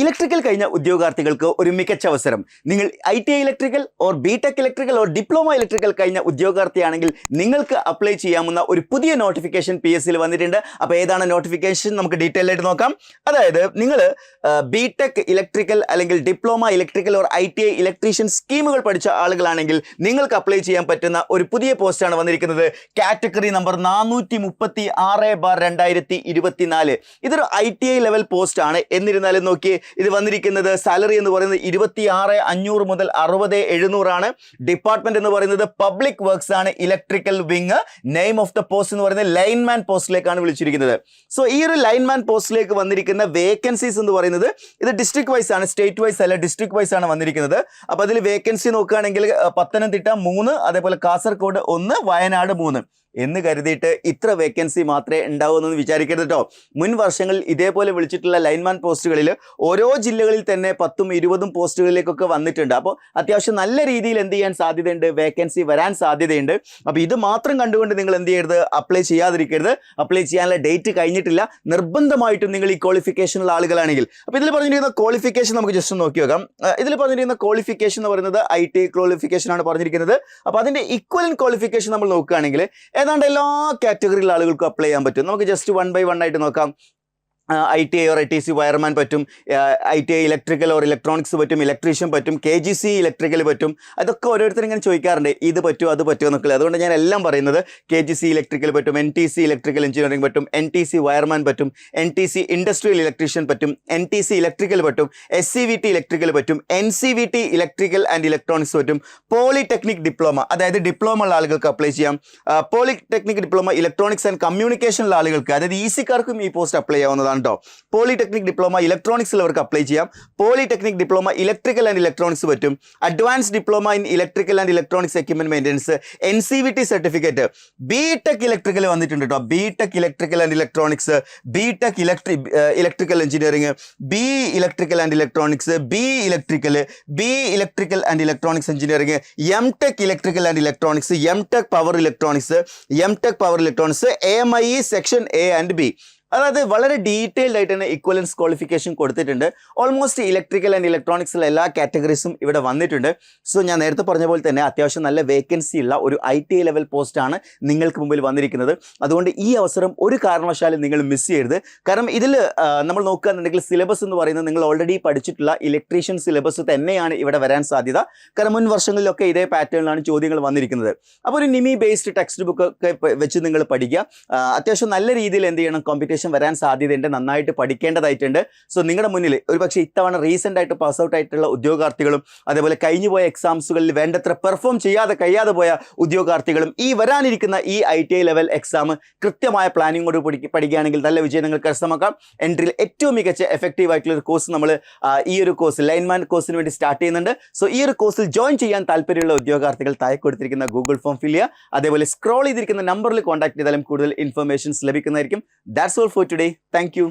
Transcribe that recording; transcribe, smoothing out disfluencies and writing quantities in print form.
Electrical കഴിഞ്ഞ ഉദ്യോഗാർത്ഥികൾക്ക് ഒരു മികച്ച അവസരം. നിങ്ങൾ ITI electrical or BTech electrical or diploma electrical കഴിഞ്ഞ ഉദ്യോഗാർത്ഥിയാണെങ്കിൽ നിങ്ങൾക്ക് അപ്ലൈ ചെയ്യാവുന്ന ഒരു പുതിയ നോട്ടിഫിക്കേഷൻ PSCയിൽ വന്നിട്ടുണ്ട്. അപ്പോൾ ഏതാണ് നോട്ടിഫിക്കേഷൻ നമുക്ക് ഡീറ്റെയിൽ ആയിട്ട് നോക്കാം. അതായത് നിങ്ങൾ ബിടെക് ഇലക്ട്രിക്കൽ അല്ലെങ്കിൽ diploma electrical or ITI electrician സ്കീമുകൾ പഠിച്ച ആളുകളാണെങ്കിൽ നിങ്ങൾക്ക് അപ്ലൈ ചെയ്യാൻ പറ്റുന്ന ഒരു പുതിയ പോസ്റ്റാണ് വന്നിരിക്കുന്നത്. Category number 436/2024. ഇതൊരു ITI ലെവൽ പോസ്റ്റ് ആണ്. എന്നിരുന്നാലും നോക്കി ഇത് വന്നിരിക്കുന്നത് സാലറി എന്ന് പറയുന്നത് 26,500 മുതൽ 60,700 ആണ്. ഡിപ്പാർട്ട്മെന്റ് എന്ന് പറയുന്നത് പബ്ലിക് വർക്ക്സ് ആണ്. Electrical wing. Name of the post എന്ന് പറയുന്നത് ലൈൻമാൻ പോസ്റ്റിലേക്കാണ് വിളിച്ചിരിക്കുന്നത്. സോ ഈ ഒരു ലൈൻമാൻ പോസ്റ്റിലേക്ക് വന്നിരിക്കുന്ന വേക്കൻസീസ് എന്ന് പറയുന്നത് ഇത് ഡിസ്ട്രിക്ട് വൈസ് ആണ്, സ്റ്റേറ്റ് വൈസ് അല്ല, ഡിസ്ട്രിക്ട് വൈസ് ആണ് വന്നിരിക്കുന്നത്. അപ്പോൾ അതിൽ വേക്കൻസി നോക്കുകയാണെങ്കിൽ പത്തനംതിട്ട 3, അതേപോലെ കാസർഗോഡ് 1, വയനാട് 3 എന്ന് കരുതിയിട്ട് ഇത്ര വേക്കൻസി മാത്രമേ ഉണ്ടാവുമെന്ന് വിചാരിക്കരുത് കേട്ടോ. മുൻ വർഷങ്ങളിൽ ഇതേപോലെ വിളിച്ചിട്ടുള്ള ലൈൻമാൻ പോസ്റ്റുകളിൽ ഓരോ ജില്ലകളിൽ തന്നെ 10ഉം 20ഉം പോസ്റ്റുകളിലേക്കൊക്കെ വന്നിട്ടുണ്ട്. അപ്പോൾ അത്യാവശ്യം നല്ല രീതിയിൽ എന്ത് ചെയ്യാൻ സാധ്യതയുണ്ട്, വേക്കൻസി വരാൻ സാധ്യതയുണ്ട്. അപ്പോൾ ഇത് മാത്രം കണ്ടുകൊണ്ട് നിങ്ങൾ എന്ത് ചെയ്യരുത്, അപ്ലൈ ചെയ്യാതിരിക്കരുത്. അപ്ലൈ ചെയ്യാനുള്ള ഡേറ്റ് കഴിഞ്ഞിട്ടില്ല. നിർബന്ധമായിട്ടും നിങ്ങൾ ഈ ക്വാളിഫിക്കേഷനുള്ള ആളുകളാണെങ്കിൽ. അപ്പോൾ ഇതിൽ പറഞ്ഞിരിക്കുന്ന ക്വാളിഫിക്കേഷൻ നമുക്ക് ജസ്റ്റ് നോക്കി നോക്കാം. ഇതിൽ പറഞ്ഞിരിക്കുന്ന ക്വാളിഫിക്കേഷൻ എന്ന് പറയുന്നത് ITI ക്വാളിഫിക്കേഷൻ ആണ് പറഞ്ഞിരിക്കുന്നത്. അപ്പോൾ അതിൻ്റെ ഇക്വലന്റ് ക്വാളിഫിക്കേഷൻ നമ്മൾ നോക്കുകയാണെങ്കിൽ ഏതാണ്ട് എല്ലാ കാറ്റഗറിയിലുള്ള ആളുകൾക്കും അപ്ലൈ ചെയ്യാൻ പറ്റും. നമുക്ക് ജസ്റ്റ് 1 by 1 ആയിട്ട് നോക്കാം. ITI ഓർ ITC വയർമാൻ പറ്റും, ITI ഇലക്ട്രിക്കൽ ഓർ ഇലക്ട്രോണിക്സ് പറ്റും, ഇലക്ട്രീഷ്യൻ പറ്റും, KGC ഇലക്ട്രിക്കൽ പറ്റും. അതൊക്കെ ഓരോരുത്തരും ഇങ്ങനെ ചോദിക്കാറുണ്ട്, ഇത് പറ്റുമോ അത് പറ്റുമോ എന്നൊക്കെ. അതുകൊണ്ട് ഞാൻ എല്ലാം പറയുന്നത് KGC ഇലക്ട്രിക്കൽ പറ്റും, NTC ഇലക്ട്രിക്കൽ എഞ്ചിനീയറിംഗ് പറ്റും, NTC വയർമാൻ പറ്റും, NTC ഇൻഡസ്ട്രിയൽ ഇലക്ട്രീഷ്യൻ പറ്റും, NTC ഇലക്ട്രിക്കൽ പറ്റും, SCVT ഇലക്ട്രിക്കൽ പറ്റും, NCVT ഇലക്ട്രിക്കൽ ആൻഡ് ഇലക്ട്രോണിക്സ് പറ്റും. പോളിടെക്നിക് ഡിപ്ലോമ, അതായത് ഡിപ്ലോമ ഉള്ള ആളുകൾക്ക് അപ്ലൈ ചെയ്യാം. Polytechnic diploma electronics and communication ഉള്ള ആളുകൾക്ക്, അതായത് ഈസിക്കാർക്കും ഈ പോസ്റ്റ് അപ്ലൈ ചെയ്യാവുന്നതാണ്. പോളിടെക്നിക് ഡിപ്ലോമ ഇലക്ട്രോണിക്സിൽ അവർക്ക് അപ്ലൈ ചെയ്യാം. Polytechnic diploma electrical and electronics പറ്റും. Advance diploma in electrical and electronics equipment maintenance, NCVT certificate. BTech electrical വന്നിട്ടുണ്ട് കേട്ടോ. BTech electrical and electronics, BTech electrical engineering, BE electrical and electronics, BE electrical, BE electrical and electronics engineering, MTech electrical and electronics, MTech power electronics, MTech power electronics, AMIE section A and B. അതായത് വളരെ detailed ആയിട്ട് തന്നെ equivalence qualification കൊടുത്തിട്ടുണ്ട്. Almost electrical and ഇലക്ട്രോണിക്സിലെ എല്ലാ കാറ്റഗറീസും ഇവിടെ വന്നിട്ടുണ്ട്. സോ ഞാൻ നേരത്തെ പറഞ്ഞ പോലെ തന്നെ അത്യാവശ്യം നല്ല വേക്കൻസി ഉള്ള ഒരു ITI ലെവൽ പോസ്റ്റാണ് നിങ്ങൾക്ക് മുമ്പിൽ വന്നിരിക്കുന്നത്. അതുകൊണ്ട് ഈ അവസരം ഒരു കാരണവശാലും നിങ്ങൾ മിസ് ചെയ്യരുത്. കാരണം ഇതിൽ നമ്മൾ നോക്കുകയാണെന്നുണ്ടെങ്കിൽ സിലബസ് എന്ന് പറയുന്നത് നിങ്ങൾ ഓൾറെഡി പഠിച്ചിട്ടുള്ള ഇലക്ട്രീഷ്യൻ സിലബസ് തന്നെയാണ് ഇവിടെ വരാൻ സാധ്യത. കാരണം മുൻ വർഷങ്ങളിലൊക്കെ ഇതേ പാറ്റേണിലാണ് ചോദ്യങ്ങൾ വന്നിരിക്കുന്നത്. അപ്പോൾ ഒരു നിമി ബേസ്ഡ് ടെക്സ്റ്റ് ബുക്ക് ഒക്കെ വെച്ച് നിങ്ങൾ പഠിക്കുക. അത്യാവശ്യം നല്ല രീതിയിൽ എന്ത് ചെയ്യണം, കോമ്പറ്റീഷൻ വരാൻ സാധ്യതയുണ്ട്. നന്നായിട്ട് പഠിക്കേണ്ടതായിട്ടുണ്ട്. സോ നിങ്ങളുടെ മുന്നിൽ ഒരുപക്ഷെ ഇത്തവണ റീസെൻ്റ് ആയിട്ട് പാസ് ഔട്ട് ആയിട്ടുള്ള ഉദ്യോഗാർത്ഥികളും അതേപോലെ കഴിഞ്ഞുപോയ എക്സാംസുകളിൽ വേണ്ടത്ര പെർഫോം കഴിയാതെ പോയ ഉദ്യോഗാർത്ഥികളും ഈ വരാനിരിക്കുന്ന ഈ ITI ലെവൽ എക്സാം കൃത്യമായ പ്ലാനിങ്ങോട് പഠിക്കുകയാണെങ്കിൽ നല്ല വിജയം നിങ്ങൾക്ക് കരസ്ഥമാക്കാം. എൻട്രിയിൽ ഏറ്റവും മികച്ച എഫക്റ്റീവ് ആയിട്ടുള്ള ഒരു കോഴ്സ് നമ്മൾ ഈ ഒരു കോഴ്സ് ലൈൻമാൻ കോഴ്സിന് വേണ്ടി സ്റ്റാർട്ട് ചെയ്യുന്നുണ്ട്. സോ ഈ ഒരു കോഴ്സിൽ ജോയിൻ ചെയ്യാൻ താല്പര്യമുള്ള ഉദ്യോഗാർത്ഥികൾ താഴെ കൊടുത്തിരിക്കുന്ന ഗൂഗിൾ ഫോം ഫിൽ ചെയ്യുക. അതേപോലെ സ്ക്രോൾ ചെയ്തിരിക്കുന്ന നമ്പറിൽ കോൺടാക്ട് ചെയ്താലും കൂടുതൽ ഇൻഫർമേഷൻസ് ലഭിക്കുന്നതായിരിക്കും. That's all for today. Thank you.